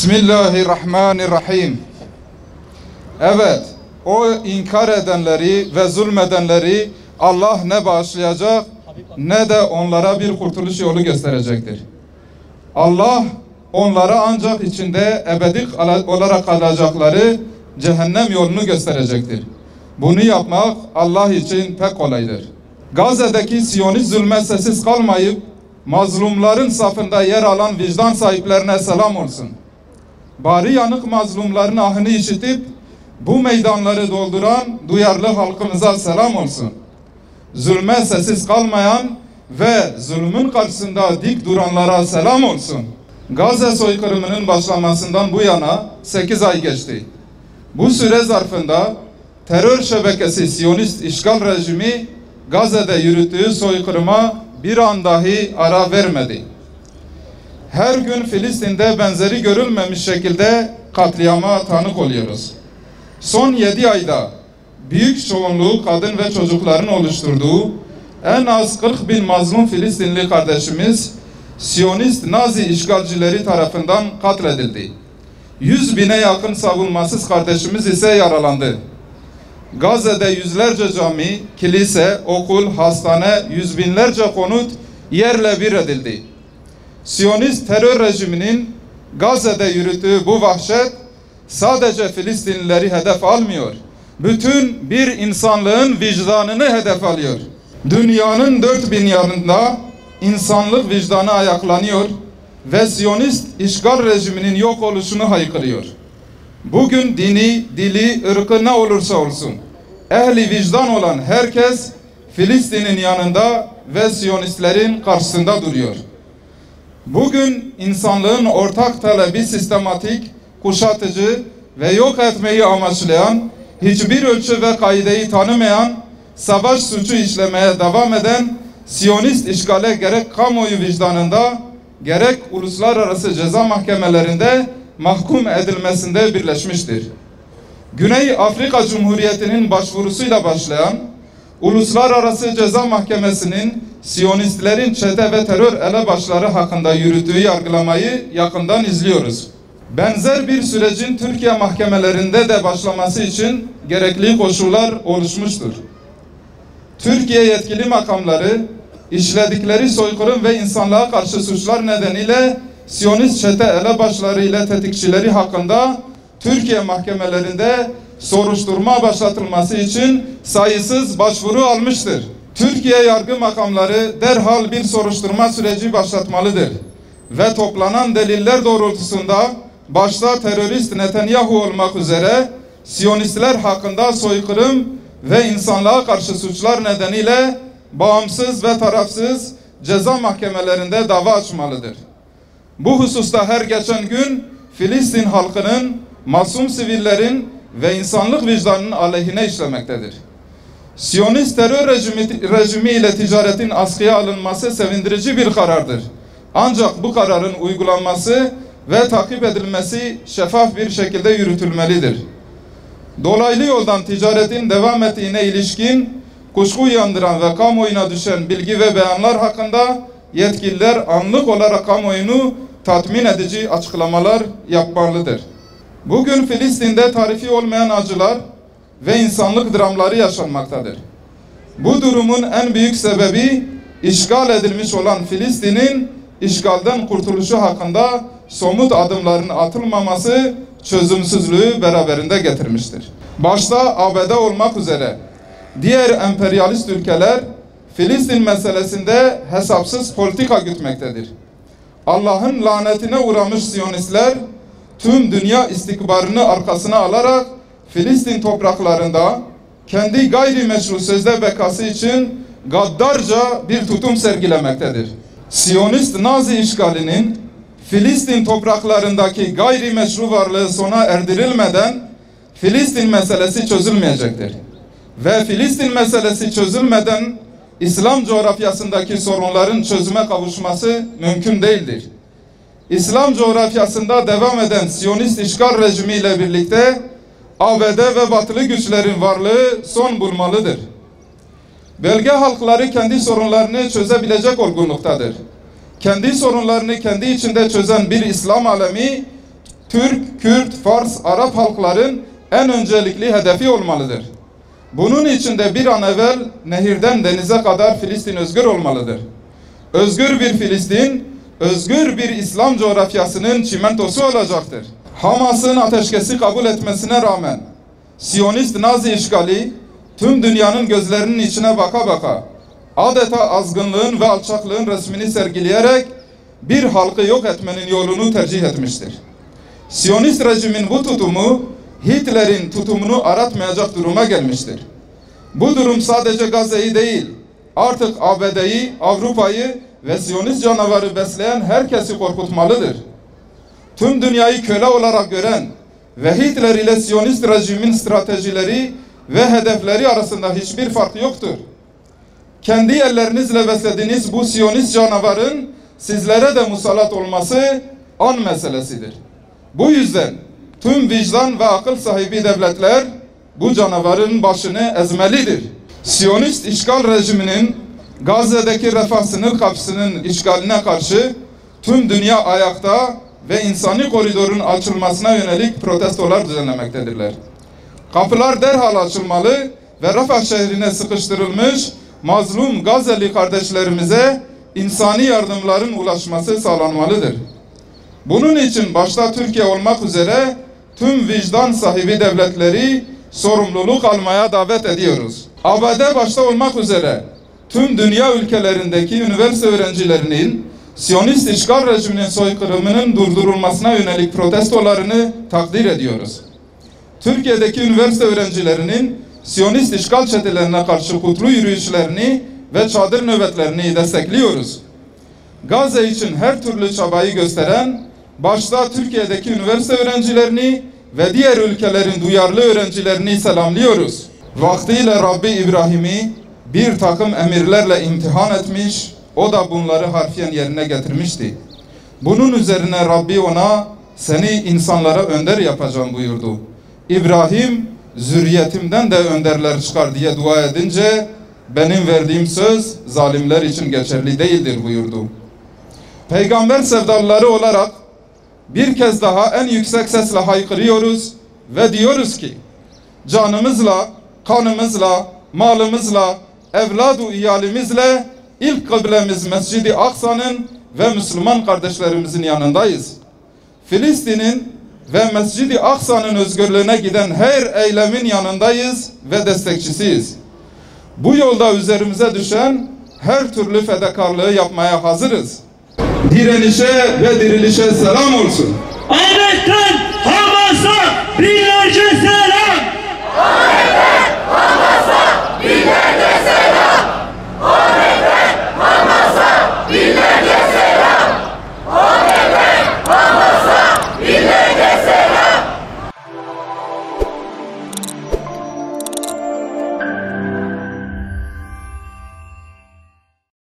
Bismillahirrahmanirrahim. Evet, o inkar edenleri ve zulmedenleri Allah ne bağışlayacak ne de onlara bir kurtuluş yolu gösterecektir. Allah onlara ancak içinde ebedi olarak kalacakları cehennem yolunu gösterecektir. Bunu yapmak Allah için pek kolaydır. Gazze'deki Siyonist zulme sessiz kalmayıp mazlumların safında yer alan vicdan sahiplerine selam olsun. Bari yanık mazlumların ahını işitip bu meydanları dolduran duyarlı halkımıza selam olsun. Zulme sessiz kalmayan ve zulmün karşısında dik duranlara selam olsun. Gazze soykırımının başlamasından bu yana 8 ay geçti. Bu süre zarfında terör şebekesi Siyonist işgal rejimi Gazze'de yürüttüğü soykırıma bir an dahi ara vermedi. Her gün Filistin'de benzeri görülmemiş şekilde katliama tanık oluyoruz. Son 7 ayda büyük çoğunluğu kadın ve çocukların oluşturduğu en az 40 bin mazlum Filistinli kardeşimiz Siyonist Nazi işgalcileri tarafından katledildi. 100 bine yakın savunmasız kardeşimiz ise yaralandı. Gazze'de yüzlerce cami, kilise, okul, hastane, yüz binlerce konut yerle bir edildi. Siyonist terör rejiminin Gazze'de yürüttüğü bu vahşet sadece Filistinlileri hedef almıyor. Bütün bir insanlığın vicdanını hedef alıyor. Dünyanın 4000 yanında insanlık vicdanı ayaklanıyor ve Siyonist işgal rejiminin yok oluşunu haykırıyor. Bugün dini, dili, ırkı ne olursa olsun ehli vicdan olan herkes Filistin'in yanında ve Siyonistlerin karşısında duruyor. Bugün insanlığın ortak talebi sistematik, kuşatıcı ve yok etmeyi amaçlayan, hiçbir ölçü ve kaideyi tanımayan, savaş suçu işlemeye devam eden Siyonist işgale gerek kamuoyu vicdanında, gerek uluslararası ceza mahkemelerinde mahkum edilmesinde birleşmiştir. Güney Afrika Cumhuriyeti'nin başvurusuyla başlayan, Uluslararası Ceza Mahkemesi'nin Siyonistlerin çete ve terör elebaşları hakkında yürüttüğü yargılamayı yakından izliyoruz. Benzer bir sürecin Türkiye mahkemelerinde de başlaması için gerekli koşullar oluşmuştur. Türkiye yetkili makamları işledikleri soykırım ve insanlığa karşı suçlar nedeniyle Siyonist çete elebaşları ile tetikçileri hakkında Türkiye mahkemelerinde soruşturma başlatılması için sayısız başvuru almıştır. Türkiye yargı makamları derhal bir soruşturma süreci başlatmalıdır ve toplanan deliller doğrultusunda başta terörist Netanyahu olmak üzere Siyonistler hakkında soykırım ve insanlığa karşı suçlar nedeniyle bağımsız ve tarafsız ceza mahkemelerinde dava açmalıdır. Bu hususta her geçen gün Filistin halkının, masum sivillerin ve insanlık vicdanının aleyhine işlemektedir. Siyonist terör rejimi ile ticaretin askıya alınması sevindirici bir karardır. Ancak bu kararın uygulanması ve takip edilmesi şeffaf bir şekilde yürütülmelidir. Dolaylı yoldan ticaretin devam ettiğine ilişkin kuşku uyandıran ve kamuoyuna düşen bilgi ve beyanlar hakkında yetkililer anlık olarak kamuoyunu tatmin edici açıklamalar yapmalıdır. Bugün Filistin'de tarifi olmayan acılar ve insanlık dramları yaşanmaktadır. Bu durumun en büyük sebebi işgal edilmiş olan Filistin'in işgalden kurtuluşu hakkında somut adımların atılmaması çözümsüzlüğü beraberinde getirmiştir. Başta ABD olmak üzere diğer emperyalist ülkeler Filistin meselesinde hesapsız politika gütmektedir. Allah'ın lanetine uğramış Siyonistler tüm dünya istikbarını arkasına alarak Filistin topraklarında kendi gayrimeşru sözde bekası için gaddarca bir tutum sergilemektedir. Siyonist Nazi işgalinin Filistin topraklarındaki gayrimeşru varlığı sona erdirilmeden Filistin meselesi çözülmeyecektir. Ve Filistin meselesi çözülmeden İslam coğrafyasındaki sorunların çözüme kavuşması mümkün değildir. İslam coğrafyasında devam eden Siyonist işgal rejimiyle birlikte ABD ve batılı güçlerin varlığı son bulmalıdır. Bölge halkları kendi sorunlarını çözebilecek olgunluktadır. Kendi sorunlarını kendi içinde çözen bir İslam alemi, Türk, Kürt, Fars, Arap halkların en öncelikli hedefi olmalıdır. Bunun için de bir an evvel nehirden denize kadar Filistin özgür olmalıdır. Özgür bir Filistin, özgür bir İslam coğrafyasının çimentosu olacaktır. Hamas'ın ateşkesi kabul etmesine rağmen Siyonist Nazi işgali tüm dünyanın gözlerinin içine baka baka adeta azgınlığın ve alçaklığın resmini sergileyerek bir halkı yok etmenin yolunu tercih etmiştir. Siyonist rejimin bu tutumu Hitler'in tutumunu aratmayacak duruma gelmiştir. Bu durum sadece Gazze'yi değil, artık ABD'yi, Avrupa'yı ve Siyonist canavarı besleyen herkesi korkutmalıdır. Tüm dünyayı köle olarak gören ve Hitler ile Siyonist rejimin stratejileri ve hedefleri arasında hiçbir fark yoktur. Kendi ellerinizle beslediğiniz bu Siyonist canavarın sizlere de musallat olması an meselesidir. Bu yüzden tüm vicdan ve akıl sahibi devletler bu canavarın başını ezmelidir. Siyonist işgal rejiminin Gazze'deki refah sınır kapısının işgaline karşı tüm dünya ayakta ve insani koridorun açılmasına yönelik protestolar düzenlemektedirler. Kapılar derhal açılmalı ve Refah şehrine sıkıştırılmış mazlum Gazze'li kardeşlerimize insani yardımların ulaşması sağlanmalıdır. Bunun için başta Türkiye olmak üzere tüm vicdan sahibi devletleri sorumluluk almaya davet ediyoruz. ABD başta olmak üzere tüm dünya ülkelerindeki üniversite öğrencilerinin Siyonist işgal rejiminin soykırımının durdurulmasına yönelik protestolarını takdir ediyoruz. Türkiye'deki üniversite öğrencilerinin Siyonist işgal çetelerine karşı kutlu yürüyüşlerini ve çadır nöbetlerini destekliyoruz. Gazze için her türlü çabayı gösteren, başta Türkiye'deki üniversite öğrencilerini ve diğer ülkelerin duyarlı öğrencilerini selamlıyoruz. Vaktiyle Rabbi İbrahim'i bir takım emirlerle imtihan etmiş, o da bunları harfiyen yerine getirmişti. Bunun üzerine Rabbi ona, seni insanlara önder yapacağım buyurdu. İbrahim, zürriyetimden de önderler çıkar diye dua edince, benim verdiğim söz zalimler için geçerli değildir buyurdu. Peygamber sevdalıları olarak bir kez daha en yüksek sesle haykırıyoruz ve diyoruz ki, canımızla, kanımızla, malımızla, evladu iyalimizle ilk kıblemiz Mescid-i Aksa'nın ve Müslüman kardeşlerimizin yanındayız. Filistin'in ve Mescid-i Aksa'nın özgürlüğüne giden her eylemin yanındayız ve destekçisiyiz. Bu yolda üzerimize düşen her türlü fedakarlığı yapmaya hazırız. Direnişe ve dirilişe selam olsun. Ahmet'ten Hamas'a binlerce selam.